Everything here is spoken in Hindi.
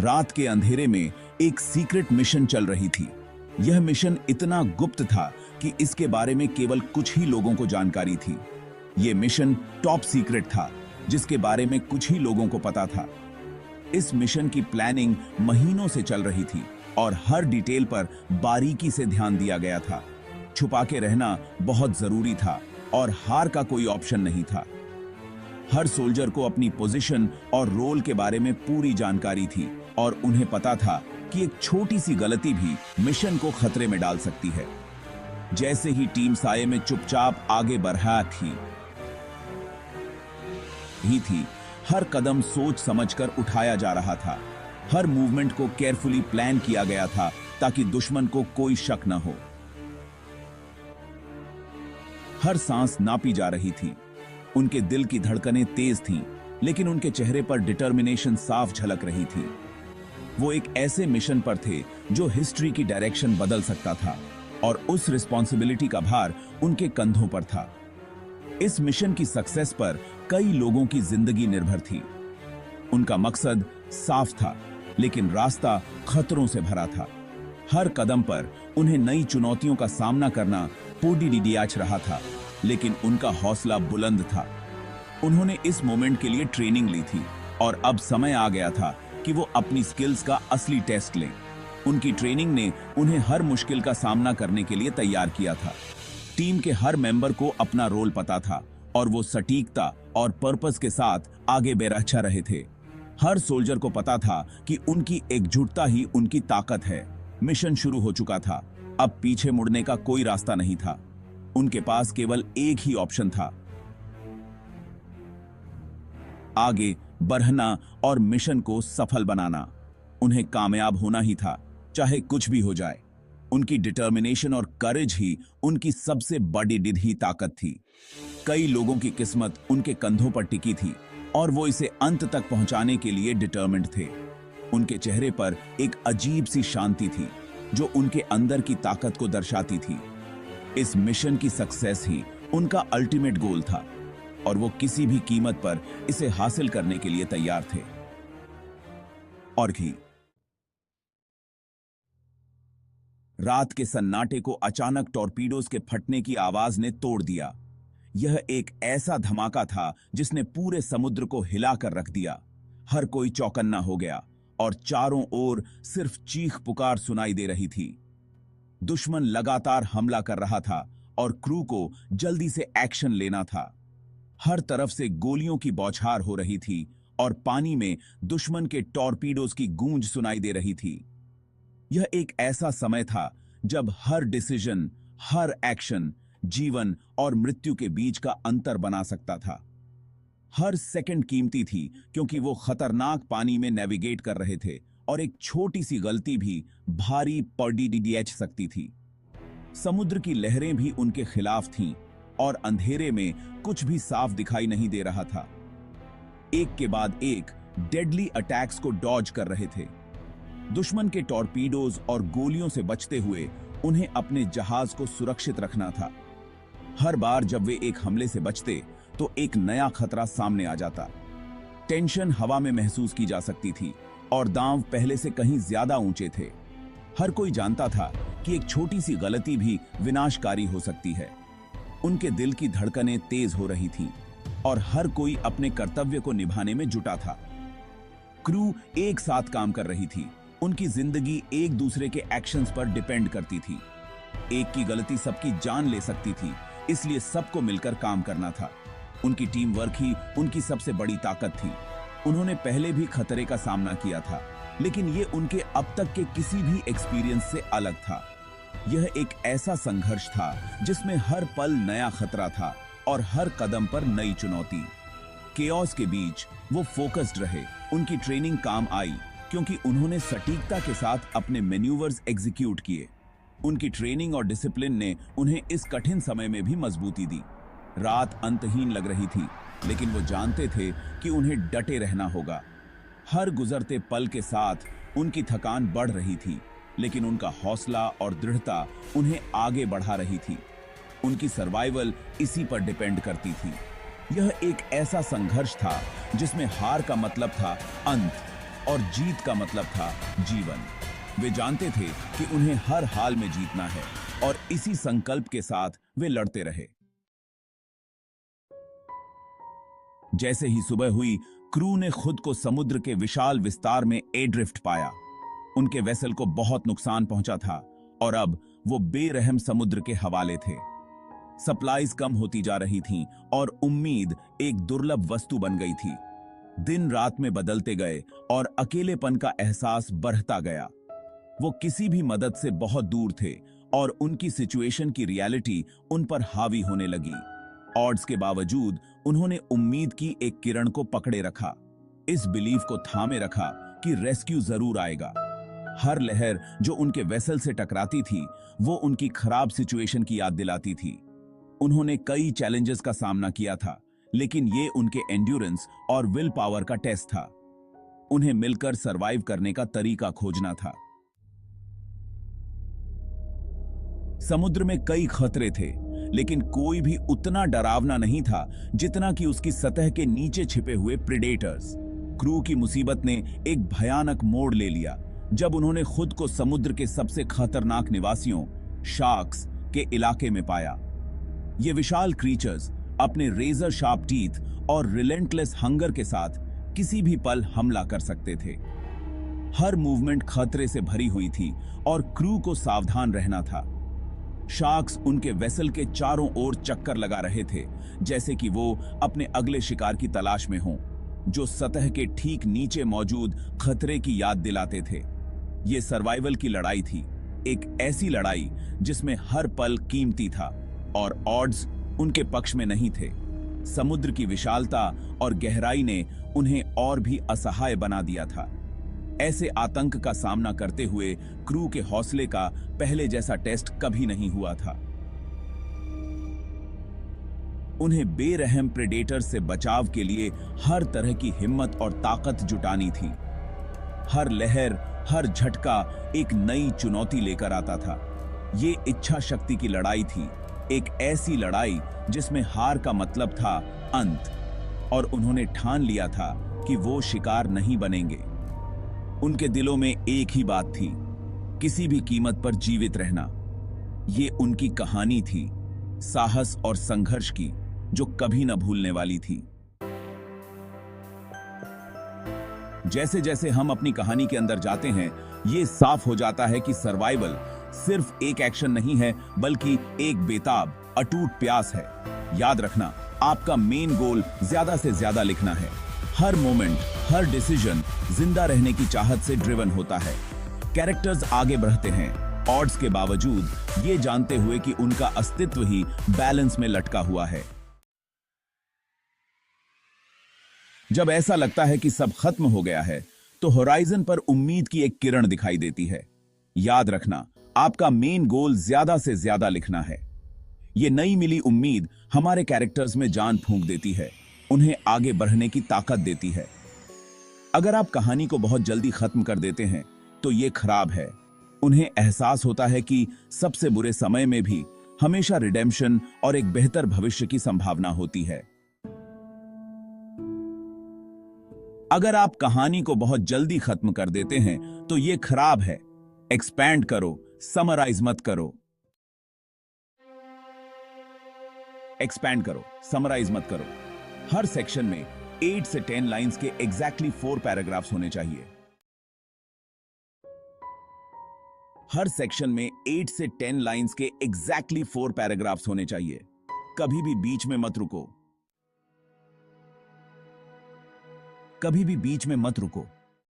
रात के अंधेरे में एक सीक्रेट मिशन चल रही थी। यह मिशन इतना गुप्त था कि इसके बारे में केवल कुछ ही लोगों को जानकारी थी। यह मिशन टॉप सीक्रेट था, जिसके बारे में कुछ ही लोगों को पता था। इस मिशन की प्लानिंग महीनों से चल रही थी और हर डिटेल पर बारीकी से ध्यान दिया गया था। छुपा के रहना बहुत जरूरी था और हार का कोई ऑप्शन नहीं था। हर सोल्जर को अपनी पोजीशन और रोल के बारे में पूरी जानकारी थी और उन्हें पता था कि एक छोटी सी गलती भी मिशन को खतरे में डाल सकती है। जैसे ही टीम साये में चुपचाप आगे बढ़ा थी, हर कदम सोच समझकर उठाया जा रहा था। हर मूवमेंट को केयरफुली प्लान किया गया था ताकि दुश्मन को कोई शक न हो। हर सांस नापी जा रही थी। उनके दिल की धड़कनें तेज थीं, लेकिन उनके चेहरे पर डिटर्मिनेशन साफ झलक रही थी। वो एक ऐसे मिशन पर थे जो हिस्ट्री की डायरेक्शन बदल सकता था और उस रिस्पॉन्सिबिलिटी का भार उनके कंधों पर था। इस मिशन की सक्सेस पर कई लोगों की जिंदगी निर्भर थी। उनका मकसद साफ था, लेकिन रास्ता खतरों से भरा था। हर कदम पर उन्हें नई चुनौतियों का सामना करना पोडीडीडीएच रहा था, लेकिन उनका हौसला बुलंद था। उन्होंने इस मोमेंट के लिए ट्रेनिंग ली थी और अब समय आ गया था कि वो अपनी स्किल्स का असली टेस्ट लें। उनकी ट्रेनिंग ने उन्हें हर मुश्किल का सामना करने के लिए तैयार किया था। टीम के हर मेंबर को अपना रोल पता था और वो सटीकता और पर्पस के साथ आगे बेरहचा रहे थे। हर सोल्जर को पता था कि उनकी एकजुटता ही उनकी ताकत है। मिशन शुरू हो चुका था, अब पीछे मुड़ने का कोई रास्ता नहीं था। उनके पास केवल एक ही ऑप्शन था, आगे बढ़ना और मिशन को सफल बनाना। उन्हें कामयाब होना ही था, चाहे कुछ भी हो जाए। उनकी डिटर्मिनेशन और करेज ही उनकी सबसे बड़ी ताकत थी। कई लोगों की किस्मत उनके कंधों पर टिकी थी और वो इसे अंत तक पहुंचाने के लिए डिटर्मिन्ड थे। उनके चेहरे पर एक अजीब सी शांति थी जो उनके अंदर की ताकत को दर्शाती थी। इस मिशन की सक्सेस ही उनका अल्टीमेट गोल था और वो किसी भी कीमत पर इसे हासिल करने के लिए तैयार थे। और भी रात के सन्नाटे को अचानक टॉर्पीडोज के फटने की आवाज ने तोड़ दिया। यह एक ऐसा धमाका था जिसने पूरे समुद्र को हिलाकर रख दिया। हर कोई चौकन्ना हो गया और चारों ओर सिर्फ चीख पुकार सुनाई दे रही थी। दुश्मन लगातार हमला कर रहा था और क्रू को जल्दी से एक्शन लेना था। हर तरफ से गोलियों की बौछार हो रही थी और पानी में दुश्मन के टॉर्पीडोज की गूंज सुनाई दे रही थी। यह एक ऐसा समय था जब हर डिसीजन, हर एक्शन जीवन और मृत्यु के बीच का अंतर बना सकता था। हर सेकंड कीमती थी क्योंकि वो खतरनाक पानी में नेविगेट कर रहे थे और एक छोटी सी गलती भी भारी पोडीडीएच सकती थी। समुद्र की लहरें भी उनके खिलाफ थीं और अंधेरे में कुछ भी साफ दिखाई नहीं दे रहा था। एक के बाद एक डेडली अटैक्स को डॉज कर रहे थे। दुश्मन के टॉर्पीडोज और गोलियों से बचते हुए उन्हें अपने जहाज को सुरक्षित रखना था। हर बार जब वे एक हमले से बचते तो एक नया खतरा सामने आ जाता। टेंशन हवा में महसूस की जा सकती थी और दांव पहले से कहीं ज्यादा ऊंचे थे। हर कोई जानता था कि एक छोटी सी गलती भी विनाशकारी हो सकती है। उनके दिल की धड़कनें तेज हो रही थीं और हर कोई अपने कर्तव्य को निभाने में जुटा था। क्रू एक साथ काम कर रही थी। उनकी जिंदगी एक दूसरे के एक्शंस पर डिपेंड करती थी। एक की गलती सबकी जान ले सकती थी, इसलिए सबको मिलकर काम करना था। उनकी टीम वर्क ही उनकी सबसे बड़ी ताकत थी। उन्होंने पहले भी खतरे का सामना किया था, लेकिन ये उनके अब तक के किसी भी एक्सपीरियंस से अलग था। यह एक ऐसा संघर्ष था जिसमें हर पल नया खतरा था और हर कदम पर नई चुनौती। केओस के बीच वो फोकस्ड रहे। उनकी ट्रेनिंग काम आई क्योंकि उन्होंने सटीकता के साथ अपने मैन्यूवर्स एग्जीक्यूट किए। उनकी ट्रेनिंग और डिसिप्लिन ने उन्हें इस कठिन समय में भी मजबूती दी। रात अंतहीन लग रही थी, लेकिन वो जानते थे कि उन्हें डटे रहना होगा। हर गुजरते पल के साथ उनकी थकान बढ़ रही थी, लेकिन उनका हौसला और दृढ़ता उन्हें आगे बढ़ा रही थी। उनकी सर्वाइवल इसी पर डिपेंड करती थी। यह एक ऐसा संघर्ष था जिसमें हार का मतलब था अंत और जीत का मतलब था जीवन। वे जानते थे कि उन्हें हर हाल में जीतना है और इसी संकल्प के साथ वे लड़ते रहे। जैसे ही सुबह हुई, क्रू ने खुद को समुद्र के विशाल विस्तार में एड्रिफ्ट पाया। उनके वेसल को बहुत नुकसान पहुंचा था और अब वो बेरहम समुद्र के हवाले थे। सप्लाईज कम होती जा रही थीं और उम्मीद एक दुर्लभ वस्तु बन गई थी। दिन रात में बदलते गए और अकेलेपन का एहसास बढ़ता गया। वो किसी भी मदद से बहुत दूर थे और उनकी सिचुएशन की रियलिटी उन पर हावी होने लगी। ऑड्स के बावजूद उन्होंने उम्मीद की एक किरण को पकड़े रखा, इस बिलीफ को थामे रखा कि रेस्क्यू जरूर आएगा। हर लहर जो उनके वेसल से टकराती थी, वो उनकी खराब सिचुएशन की याद दिलाती थी। उन्होंने कई चैलेंजेस का सामना किया था, लेकिन ये उनके एंड्योरेंस और विल पावर का टेस्ट था। उन्हें मिलकर सरवाइव करने का तरीका खोजना था। समुद्र में कई खतरे थे, लेकिन कोई भी उतना डरावना नहीं था जितना कि उसकी सतह के नीचे छिपे हुए प्रेडेटर्स। क्रू की मुसीबत ने एक भयानक मोड़ ले लिया जब उन्होंने खुद को समुद्र के सबसे खतरनाक निवासियों शार्क्स के इलाके में पाया। ये विशाल क्रीचर्स अपने रेजर शार्प टीथ और रिलेंटलेस हंगर के साथ किसी भी पल हमला कर सकते थे। हर मूवमेंट खतरे से भरी हुई थी और क्रू को सावधान रहना था। शार्क्स उनके वेसल के चारों ओर चक्कर लगा रहे थे, जैसे कि वो अपने अगले शिकार की तलाश में हों, जो सतह के ठीक नीचे मौजूद खतरे की याद दिलाते थे। ये सर्वाइवल की लड़ाई थी, एक ऐसी लड़ाई जिसमें हर पल कीमती था और ऑड्स उनके पक्ष में नहीं थे। समुद्र की विशालता और गहराई ने उन्हें और भी असहाय बना दिया था। ऐसे आतंक का सामना करते हुए क्रू के हौसले का पहले जैसा टेस्ट कभी नहीं हुआ था। उन्हें बेरहम प्रेडेटर से बचाव के लिए हर तरह की हिम्मत और ताकत जुटानी थी। हर लहर, हर झटका एक नई चुनौती लेकर आता था। ये इच्छा शक्ति की लड़ाई थी, एक ऐसी लड़ाई जिसमें हार का मतलब था अंत, और उन्होंने ठान लिया था कि वो शिकार नहीं बनेंगे। उनके दिलों में एक ही बात थी, किसी भी कीमत पर जीवित रहना। ये उनकी कहानी थी, साहस और संघर्ष की, जो कभी न भूलने वाली थी। जैसे जैसे हम अपनी कहानी के अंदर जाते हैं, ये साफ हो जाता है कि सर्वाइवल सिर्फ एक एक्शन नहीं है, बल्कि एक बेताब, अटूट प्यास है। याद रखना, आपका मेन गोल ज्यादा से ज्यादा लिखना है। हर मोमेंट, हर डिसीजन जिंदा रहने की चाहत से ड्रिवन होता है। कैरेक्टर्स आगे बढ़ते हैं, ऑड्स के बावजूद, ये जानते हुए कि उनका अस्तित्व ही बैलेंस में लटका हुआ है। जब ऐसा लगता है कि सब खत्म हो गया है, तो होराइजन पर उम्मीद की एक किरण दिखाई देती है। याद रखना, आपका मेन गोल ज्यादा से ज्यादा लिखना है। ये नई मिली उम्मीद हमारे कैरेक्टर्स में जान फूंक देती है, उन्हें आगे बढ़ने की ताकत देती है। अगर आप कहानी को बहुत जल्दी खत्म कर देते हैं, तो ये खराब है। उन्हें एहसास होता है कि सबसे बुरे समय में भी हमेशा रिडेम्पशन और एक बेहतर भविष्य की संभावना होती है। अगर आप कहानी को बहुत जल्दी खत्म कर देते हैं, तो ये खराब है। एक्सपैंड करो, समराइज मत करो। एक्सपैंड करो, समराइज मत करो। हर सेक्शन में 8 से 10 लाइंस के एग्जैक्टली 4 पैराग्राफ्स होने चाहिए। हर सेक्शन में 8 से 10 लाइंस के एग्जैक्टली 4 पैराग्राफ्स होने चाहिए। कभी भी बीच में मत रुको। कभी भी बीच में मत रुको।